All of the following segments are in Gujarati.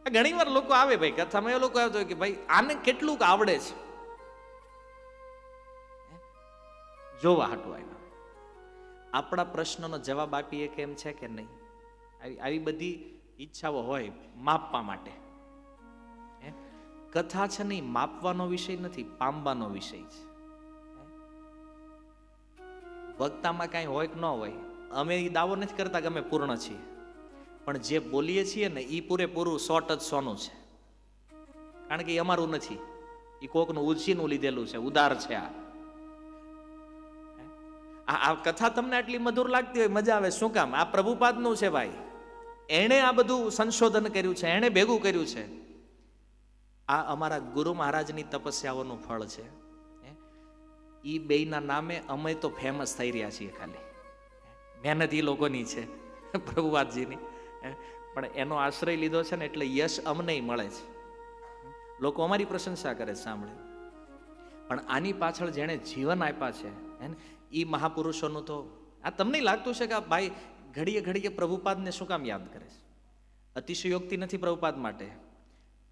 ઘણી વાર લોકો આવે ભાઈ કથામાં, એ લોકો આવતો હોય કે ભાઈ આને કેટલુંક આવડે છે, જોવા હાટું આવ્યા. આપણા પ્રશ્નનો જવાબ આપીએ કેમ છે કે નહીં, આવી બધી ઈચ્છાઓ હોય માપવા માટે. કથા છે નહીં માપવાનો વિષય નથી, પામવાનો વિષય છે. વક્તામાં કાંઈ હોય કે ન હોય, અમે એ દાવો નથી કરતા કે અમે પૂર્ણ છીએ, પણ જે બોલીએ છીએ ને એ પૂરેપૂરું 100% છે. કારણ કે એ અમારું નથી, એ કોકનું ઉછીનું લીધેલું છે, ઉદાર છે. આ કથા તમને આટલી મધુર લાગતી હોય, મજા આવે, શું કામ? આ પ્રભુપાદનું છે ભાઈ, એણે આ બધું સંશોધન કર્યું છે, એણે ભેગું કર્યું છે. આ અમારા ગુરુ મહારાજની તપસ્યાઓનું ફળ છે. ઈ બેયના નામે અમે તો ફેમસ થઈ રહ્યા છીએ. ખાલી મહેનત એ લોકોની છે, પ્રભુપાદજીની, પણ એનો આશ્રય લીધો છે ને એટલે યશ અમને મળે છે. લોકો અમારી પ્રશંસા કરે સાંભળે, પણ આની પાછળ જેણે જીવન આપ્યા છે એ મહાપુરુષોનું તો આ તમને લાગતું છે કે ભાઈ ઘડીએ ઘડીએ પ્રભુપાદને શું કામ યાદ કરે છે? અતિશયોક્તિ નથી પ્રભુપાદ માટે,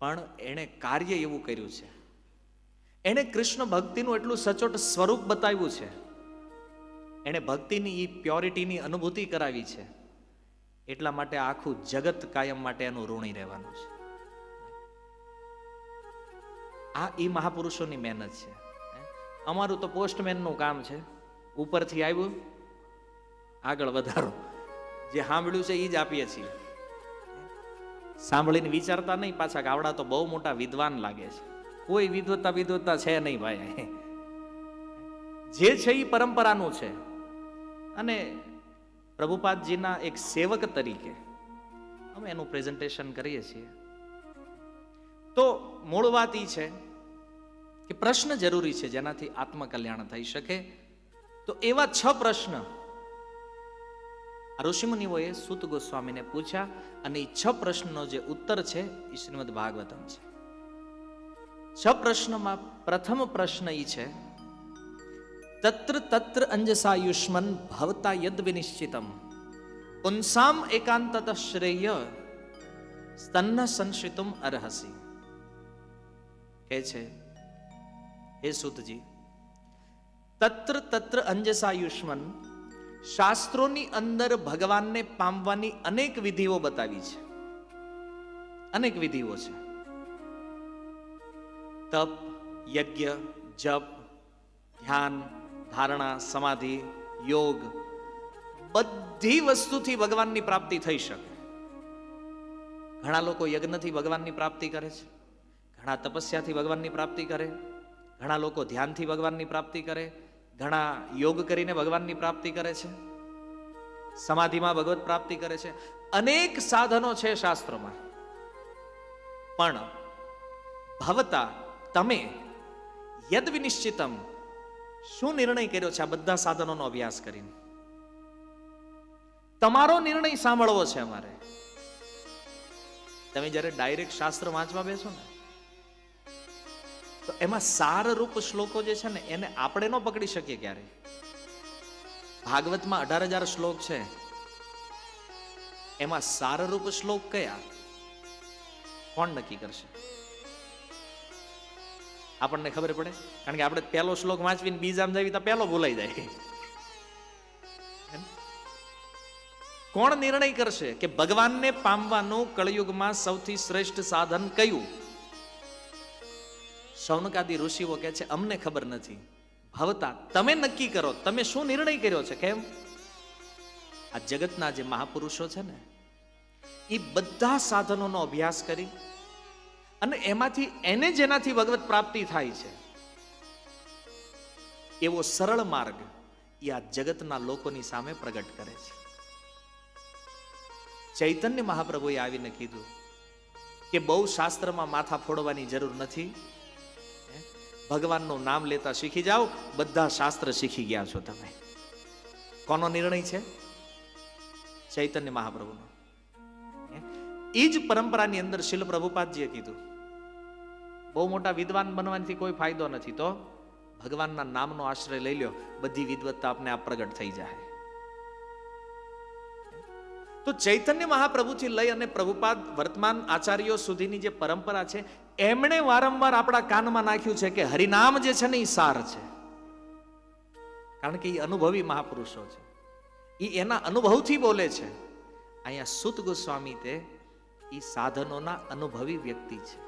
પણ એણે કાર્ય એવું કર્યું છે. એણે કૃષ્ણ ભક્તિનું એટલું સચોટ સ્વરૂપ બતાવ્યું છે, એણે ભક્તિની એ પ્યોરિટીની અનુભૂતિ કરાવી છે. એટલા માટે આખું જગત કાયમ માટે એનું ઋણી રહેવાનું છે. આ એ મહાપુરુષોની મહેનત છે. અમારું તો પોસ્ટમેનનું કામ છે, ઉપરથી આવ્યું આગળ વધારો, જે સાંભળ્યું છે એ જ આપીએ છીએ. સાંભળીને વિચારતા નહીં પાછા કે આવડા તો બહુ મોટા વિદ્વાન લાગે છે. કોઈ વિદ્વત્તા છે નહીં ભાઈ, જે છે એ પરંપરાનું છે. અને પ્રભુપાદજીના એક સેવક તરીકે અમે એનું પ્રેઝન્ટેશન કરીએ છીએ. તો મૂળ વાત એ છે કે પ્રશ્ન જરૂરી છે જેનાથી આત્મકલ્યાણ થઈ શકે. તો એવા 6 પ્રશ્ન ઋષિમુનિઓએ સૂત ગોસ્વામીને પૂછ્યા, અને એ 6 પ્રશ્નનો જે ઉત્તર છે એ શ્રીમદ ભાગવતમ છે. 6 પ્રશ્નમાં પ્રથમ પ્રશ્ન એ છે, તત્ર તત્ર અંજસાયુષ્મન ભવતા યદ વિનિશ્ચિતમ પુંસામ એકાંતત શ્રેય સ્તન્ન સંશિતુમ અર્હસી. કહે છે, હે સૂતજી, તત્ર તત્ર અંજસાયુષ્મન, શાસ્ત્રોની અંદર ભગવાનને પામવાની અનેક વિધિઓ બતાવી છે. અનેક વિધિઓ છે. તપ, યજ્ઞ, જપ, ધ્યાન, ધારણા, સમાધિ, યોગ, બધી વસ્તુથી ભગવાનની પ્રાપ્તિ થઈ શકે. ઘણા લોકો યજ્ઞથી ભગવાનની પ્રાપ્તિ કરે છે, ઘણા તપસ્યાથી ભગવાનની પ્રાપ્તિ કરે, ઘણા લોકો ધ્યાનથી ભગવાનની પ્રાપ્તિ કરે, ઘણા યોગ કરીને ભગવાનની પ્રાપ્તિ કરે છે, સમાધિમાં ભગવત પ્રાપ્તિ કરે છે. અનેક સાધનો છે શાસ્ત્રોમાં. પણ ભવતા, તમે યદ વિનિશ્ચિતમ, શું નિર્ણય કર્યો છે આ બધા સાધનોનો અભ્યાસ કરીને? તમારો નિર્ણય સાંભળવો છે અમારે. તમે જ્યારે ડાયરેક્ટ શાસ્ત્ર વાંચવા બેસો ને તો એમાં સારરૂપ શ્લોકો જે છે ને એને આપણે ન પકડી શકીએ ક્યારે. ભાગવતમાં 18,000 શ્લોક છે, એમાં સારરૂપ શ્લોક કયા કોણ નક્કી કરશે? આપણને ખબર પડે, કારણ કે આપણે પહેલો શ્લોક વાંચવીને બીજામાં જઈએ તો પહેલો ભૂલાઈ જાય. કોણ નિર્ણય કરશે કે ભગવાનને પામવાનું કળયુગમાં સૌથી શ્રેષ્ઠ સાધન કયું? શૌનકાદી ઋષિઓ કહે છે અમને ખબર નથી. ભવતા, તમે નક્કી કરો, તમે શું નિર્ણય કર્યો છે? કેમ? આ જગતના જે મહાપુરુષો છે ને એ બધા સાધનોનો અભ્યાસ કરી અને એમાંથી એને જેનાથી ભગવત પ્રાપ્તિ થાય છે એવો સરળ માર્ગ એ આ જગતના લોકોની સામે પ્રગટ કરે છે. ચૈતન્ય મહાપ્રભુએ આવીને કીધું કે બહુ શાસ્ત્રમાં માથા ફોડવાની જરૂર નથી, ભગવાનનું નામ લેતા શીખી જાઓ, બધા શાસ્ત્ર શીખી ગયા છો તમે. કોનો નિર્ણય છે? ચૈતન્ય મહાપ્રભુનો. એ જ પરંપરાની અંદર શીલ પ્રભુપાદજીએ કીધું બહુ મોટા વિદ્વાન બનવાથી કોઈ ફાયદો નથી, તો ભગવાનના નામનો આશ્રય લઈ લો, બધી વિદ્વત્તા આપને આપ પ્રગટ થઈ જાય. તો ચૈતન્ય મહાપ્રભુથી લઈ અને પ્રભુપાદ વર્તમાન આચાર્યો સુધીની જે પરંપરા છે, એમણે વારંવાર આપણા કાનમાં નાખ્યું છે કે હરિનામ જે છે ને એ સાર છે. કારણ કે એ અનુભવી મહાપુરુષો છે, એ એના અનુભવથી બોલે છે. અહીંયા સુત ગોસ્વામી તે એ સાધનોના અનુભવી વ્યક્તિ છે.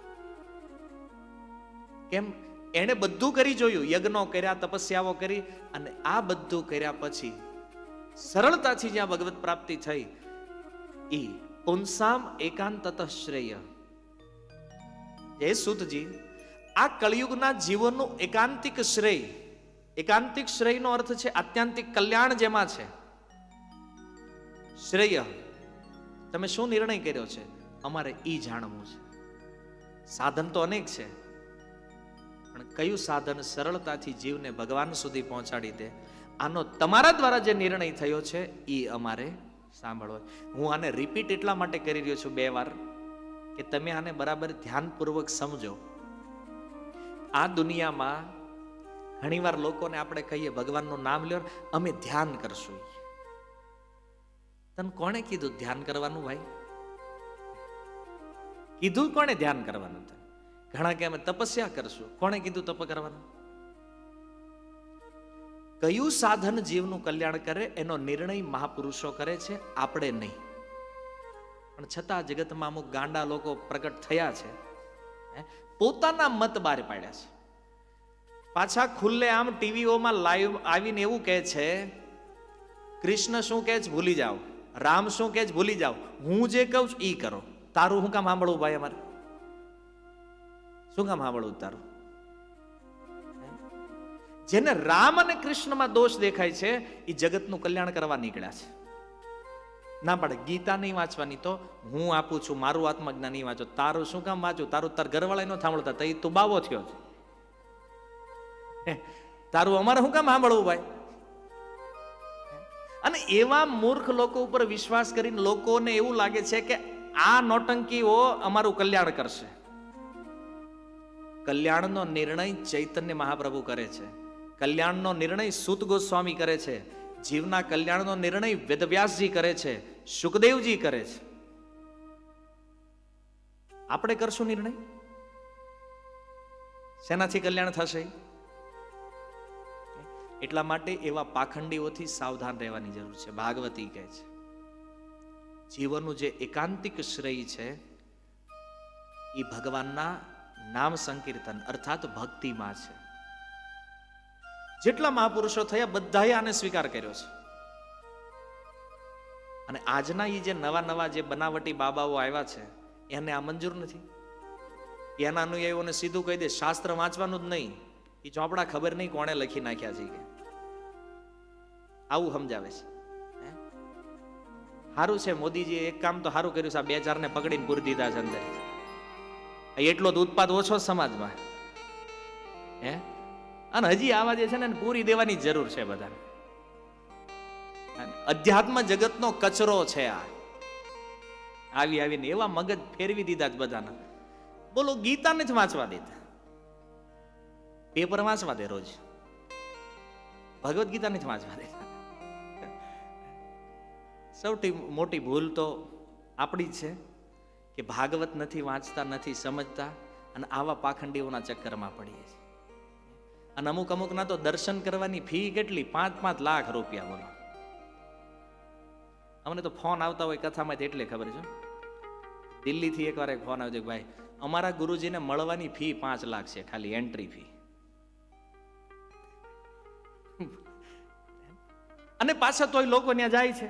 કેમ? એણે બધું કરી જોયું, યજ્ઞો કર્યા, તપસ્યાઓ કરી, અને આ બધું કર્યા પછી સરળતાથી જ્યાં ભગવત પ્રાપ્તિ થઈ, ઈ પુંસામ એકાંતત શ્રેય. જય સુતજી, આ કળિયુગના જીવનનું એકાંતિક શ્રેય, એકાંતિક શ્રેયનો અર્થ છે આત્યંતિક કલ્યાણ જેમાં છે. શ્રેય, તમે શું નિર્ણય કર્યો છે? અમારે ઈ જાણવું છે. સાધન તો અનેક છે, પણ કયું સાધન સરળતાથી જીવને ભગવાન સુધી પહોંચાડી દે, આનો તમારા દ્વારા જે નિર્ણય થયો છે એ અમારે સાંભળવો. હું આને રિપીટ એટલા માટે કરી રહ્યો છું 2 વાર કે તમે આને બરાબર ધ્યાનપૂર્વક સમજો. આ દુનિયામાં ઘણીવાર લોકોને આપણે કહીએ ભગવાનનું નામ લ્યો, અમે ધ્યાન કરશું. તને કોણે કીધું ધ્યાન કરવાનું? ભાઈ, કીધું કોણે ધ્યાન કરવાનું? ઘણા કે અમે તપસ્યા કરશું. કોણે કીધું તપ કરવાનું? કયું સાધન જીવનું કલ્યાણ કરે એનો નિર્ણય મહાપુરુષો કરે છે, આપણે નહીં. પણ છતાં જગતમાં અમુક ગાંડા લોકો પ્રગટ થયા છે, પોતાના મત બહાર પાડ્યા છે. પાછા ખુલ્લે આમ ટીવીઓમાં લાઈવ આવીને એવું કહે છે, કૃષ્ણ શું કહે છે ભૂલી જાઓ, રામ શું કહે છે ભૂલી જાઓ, હું જે કહું છું ઈ કરો. તારું શું કામ સાંભળવું ભાઈ? અમારે શું કામ સાંભળવું તારું? જેને રામ અને કૃષ્ણમાં દોષ દેખાય છે એ જગતનું કલ્યાણ કરવા નીકળ્યા છે. ના પડે ગીતા નહીં વાંચવાની, તો હું આપું છું મારું આત્મજ્ઞાન નહીં વાંચો. તારું શું કામ વાંચું? તારું તાર ઘરવાળા નો સાંભળતા, તો તું બાવો થયો છે. તારું અમારે શું કામ સાંભળવું ભાઈ? અને એવા મૂર્ખ લોકો ઉપર વિશ્વાસ કરીને લોકોને એવું લાગે છે કે આ નોટંકીઓ અમારું કલ્યાણ કરશે. કલ્યાણનો નિર્ણય ચૈતન્ય મહાપ્રભુ કરે છે, કલ્યાણનો નિર્ણય સૂત ગોસ્વામી કરે છે, જીવના કલ્યાણનો નિર્ણય વેદવ્યાસજી કરે છે, સુખદેવજી કરે છે. આપણે કરશું નિર્ણય? શેનાથી કલ્યાણ થશે? એટલા માટે એવા પાખંડીઓથી સાવધાન રહેવાની જરૂર છે. ભાગવતી કહે છે જીવનનું જે એકાંતિક શ્રેય છે એ ભગવાનના નામ સંકીર્તન અર્થાત ભક્તિમાં છે. જેટલા મહાપુરુષો થયા બધાએ આને સ્વીકાર કર્યો છે. અને આજના એ જે નવા જે બનાવટી બાબાઓ આવ્યા છે એને આ મંજૂર નથી. એના અનુયાયીઓને સીધું કહી દે શાસ્ત્ર વાંચવાનું જ નહીં, એ ચોપડા ખબર નહીં કોણે લખી નાખ્યા છે કે આવું સમજાવે છે. સારું છે મોદીજી એક કામ તો સારું કર્યું છે, આ 2-4 ને પકડીને પૂરી દીધા છે અંદર. એટલો જ ઉત્પાદ ઓછો સમાજમાં, અને હજી આવા જે છે ને પૂરી દેવાની જરૂર છે બધાને. અધ્યાત્મ જગતનો કચરો છે આ. આવીને એવા મગજ ફેરવી દીધા જ બધાના. બોલો ગીતા નથી વાંચવા દેતા, પેપર વાંચવા દે રોજ. ભગવદ ગીતા નથી વાંચવા દેતા. સૌથી મોટી ભૂલ તો આપણી જ છે કે ભાગવત નથી વાંચતા, નથી સમજતા, અને આવા પાખંડીઓના ચક્કરમાં પડીએ છીએ. અને અમુક ના તો દર્શન કરવાની ફી કેટલી? 5-5 લાખ રૂપિયા. બોલો, અમને તો ફોન આવતા હોય કથામાંથી એટલે ખબર છે. દિલ્હીથી એકવાર એક ફોન આવ્યો, ભાઈ અમારા ગુરુજીને મળવાની ફી 5 લાખ છે, ખાલી એન્ટ્રી ફી. અને પાછા તોય લોકો ત્યાં જાય છે.